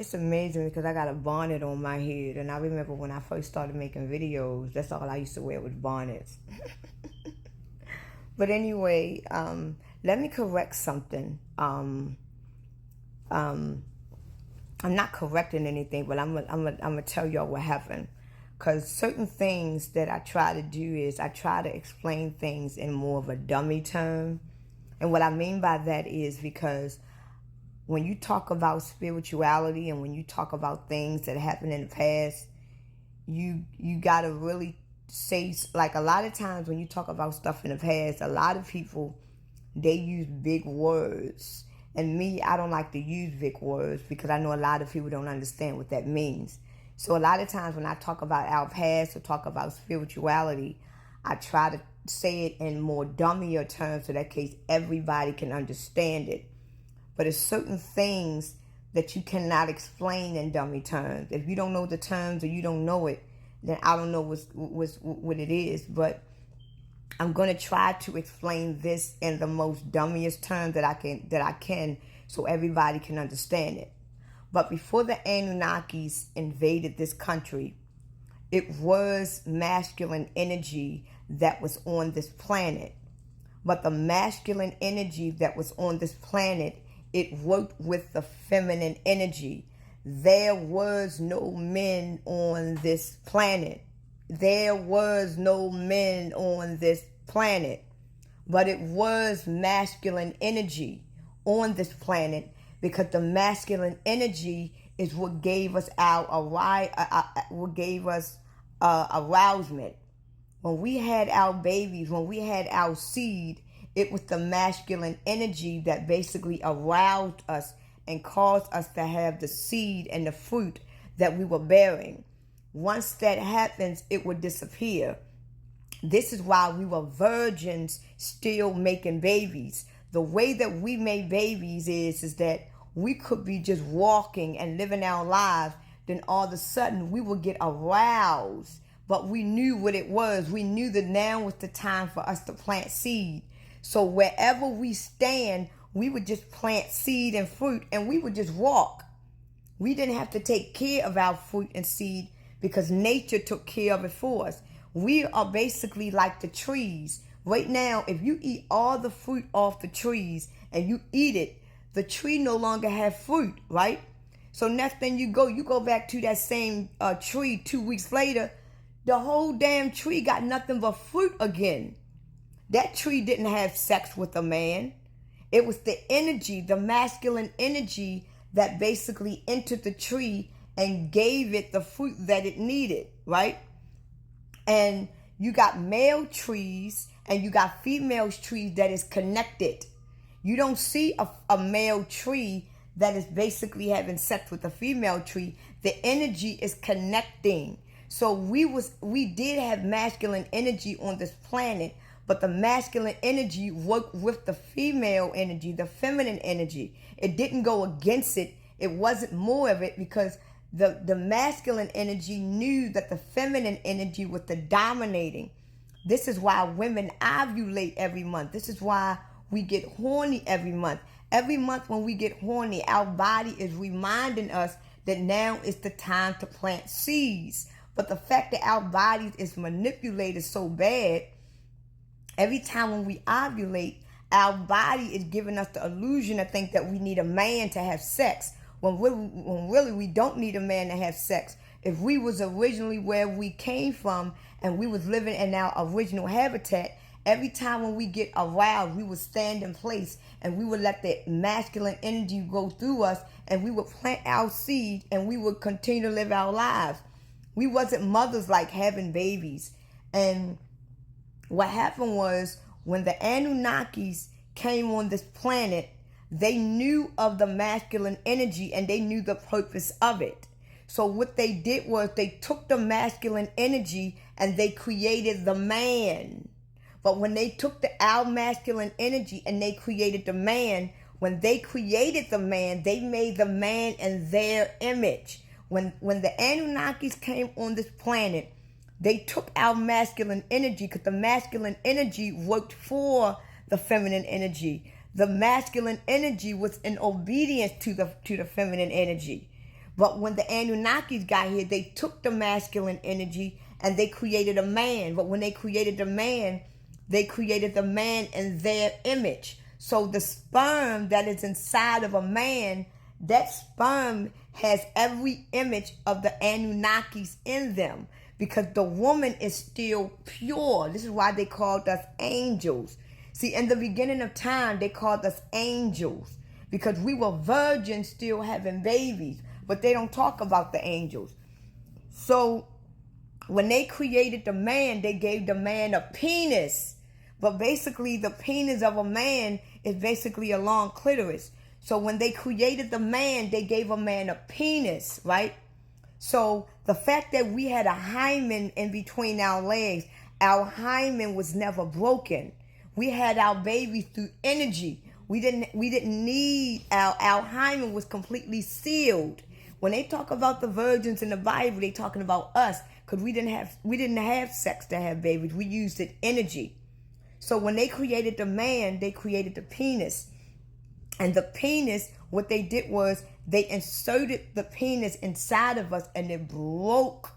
It's amazing because I got a bonnet on my head, and I remember when I first started making videos, that's all I used to wear was bonnets. But anyway, let me correct something. I'm not correcting anything, but I'm gonna tell y'all what happened. Because certain things that I try to do is I try to explain things in more of a dummy term. And what I mean by that is because when you talk about spirituality and when you talk about things that happened in the past, you gotta really say, like, a lot of times when you talk about stuff in the past, a lot of people, they use big words. And me, I don't like to use big words because I know a lot of people don't understand what that means. So a lot of times when I talk about our past or talk about spirituality, I try to say it in more dummier terms so that case everybody can understand it. But there's certain things that you cannot explain in dummy terms. If you don't know the terms or you don't know it, then I don't know what it is. But I'm going to try to explain this in the most dummiest terms that I can so everybody can understand it. But before the Anunnakis invaded this country, it was masculine energy that was on this planet. But the masculine energy that was on this planet, it worked with the feminine energy. There was no men on this planet. There was no men on this planet. But it was masculine energy on this planet because the masculine energy is what gave us arousement. When we had our babies, when we had our seed, it was the masculine energy that basically aroused us and caused us to have the seed and the fruit that we were bearing. Once that happens, it would disappear. This is why we were virgins still making babies. The way that we made babies is that we could be just walking and living our lives, then all of a sudden we would get aroused. But we knew what it was. We knew that now was the time for us to plant seed. So wherever we stand, we would just plant seed and fruit and we would just walk. We didn't have to take care of our fruit and seed because nature took care of it for us. We are basically like the trees. Right now, if you eat all the fruit off the trees and you eat it, the tree no longer has fruit, right? So next thing you go back to that same tree 2 weeks later, the whole damn tree got nothing but fruit again. That tree didn't have sex with a man. It was the energy, the masculine energy that basically entered the tree and gave it the fruit that it needed, right? And you got male trees and you got female trees that is connected. You don't see a male tree that is basically having sex with a female tree. The energy is connecting. So we did have masculine energy on this planet, but the masculine energy worked with the female energy, the feminine energy. It didn't go against it. It wasn't more of it because the masculine energy knew that the feminine energy was the dominating. This is why women ovulate every month. This is why we get horny every month. Every month when we get horny, our body is reminding us that now is the time to plant seeds. But the fact that our bodies is manipulated so bad, every time when we ovulate, our body is giving us the illusion to think that we need a man to have sex. When really we don't need a man to have sex. If we was originally where we came from and we was living in our original habitat, every time when we get aroused, we would stand in place and we would let the masculine energy go through us and we would plant our seed and we would continue to live our lives. We wasn't mothers like having babies. And what happened was when the Anunnakis came on this planet, they knew of the masculine energy and they knew the purpose of it. So what they did was they took the masculine energy and they created the man. But when they took our masculine energy and they created the man, when they created the man, they made the man in their image. When the Anunnakis came on this planet, they took our masculine energy because the masculine energy worked for the feminine energy. The masculine energy was in obedience to the feminine energy. But when the Anunnakis got here, they took the masculine energy and they created a man. But when they created the man, they created the man in their image. So the sperm that is inside of a man, that sperm has every image of the Anunnakis in them, because the woman is still pure. This is why they called us angels. See, in the beginning of time, they called us angels because we were virgins still having babies, but they don't talk about the angels. So when they created the man, they gave the man a penis. But basically, the penis of a man is basically a long clitoris. So when they created the man, they gave a man a penis, right? So the fact that we had a hymen in between our legs, our hymen was never broken. We had our babies through energy. We didn't need our hymen was completely sealed. When they talk about the virgins in the Bible, they talking about us, because we didn't have sex to have babies. We used it energy. So when they created the man, they created the penis. And the penis, what they did was they inserted the penis inside of us and it broke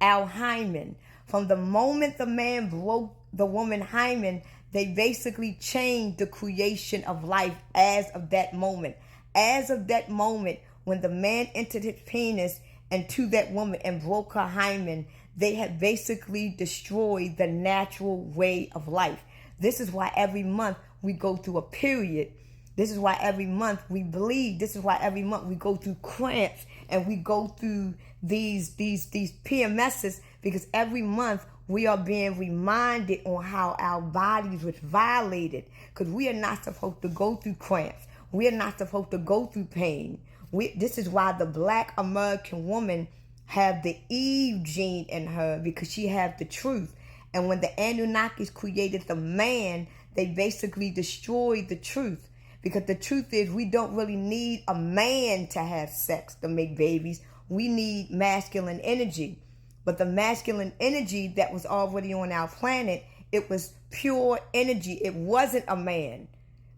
our hymen. From the moment the man broke the woman hymen, they basically changed the creation of life as of that moment. As of that moment, when the man entered his penis into that woman and broke her hymen, they had basically destroyed the natural way of life. This is why every month we go through a period. This is why every month we bleed. This is why every month we go through cramps and we go through these PMSs, because every month we are being reminded on how our bodies was violated, because we are not supposed to go through cramps. We are not supposed to go through pain. This is why the Black American woman have the Eve gene in her, because she have the truth. And when the Anunnakis created the man, they basically destroyed the truth. Because the truth is, we don't really need a man to have sex to make babies. We need masculine energy. But the masculine energy that was already on our planet, it was pure energy. It wasn't a man.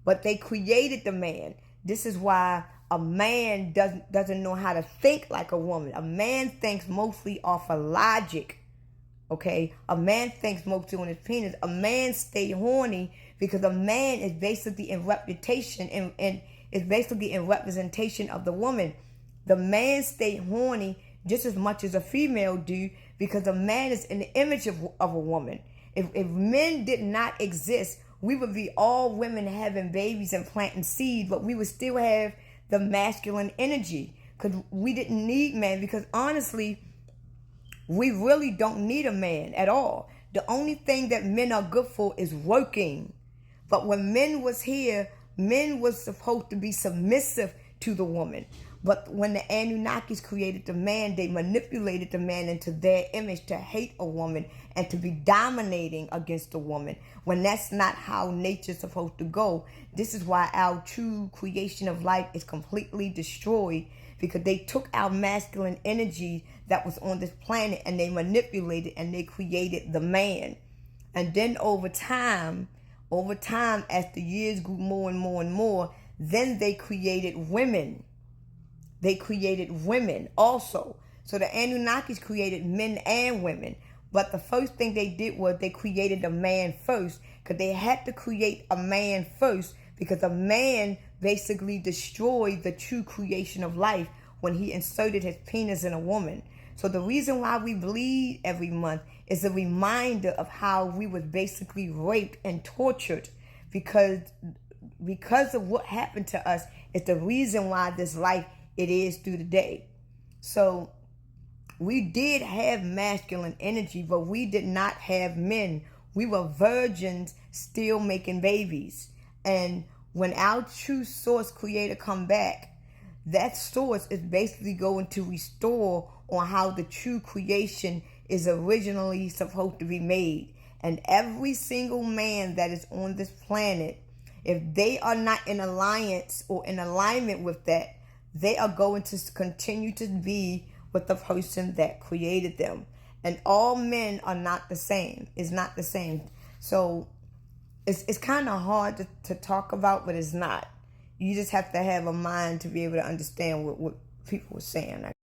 But they created the man. This is why a man doesn't know how to think like a woman. A man thinks mostly off of logic. Okay, a man thinks mostly on his penis. A man stay horny because a man is basically in reputation and is basically in representation of the woman. The man stay horny just as much as a female do, because a man is in the image of a woman. If men did not exist, we would be all women having babies and planting seeds, but we would still have the masculine energy, because we didn't need men. Because honestly, we really don't need a man at all. The only thing that men are good for is working. But when men was here, men was supposed to be submissive to the woman. But when the Anunnakis created the man, they manipulated the man into their image to hate a woman and to be dominating against a woman, when that's not how nature's supposed to go. This is why our true creation of life is completely destroyed, because they took our masculine energy that was on this planet and they manipulated and they created the man. And then over time, as the years grew more and more and more, then they created women. They created women also. So the Anunnakis created men and women. But the first thing they did was they created a man first, because they had to create a man first, because a man basically destroyed the true creation of life when he inserted his penis in a woman. So the reason why we bleed every month is a reminder of how we was basically raped and tortured, because of what happened to us is the reason why this life it is through the day. So we did have masculine energy, but we did not have men. We were virgins still making babies. And when our true source creator come back, that source is basically going to restore on how the true creation is originally supposed to be made. And every single man that is on this planet, if they are not in alliance or in alignment with that, they are going to continue to be with the person that created them. And all men are not the same. It's not the same. So it's kind of hard to talk about, but it's not. You just have to have a mind to be able to understand what people are saying.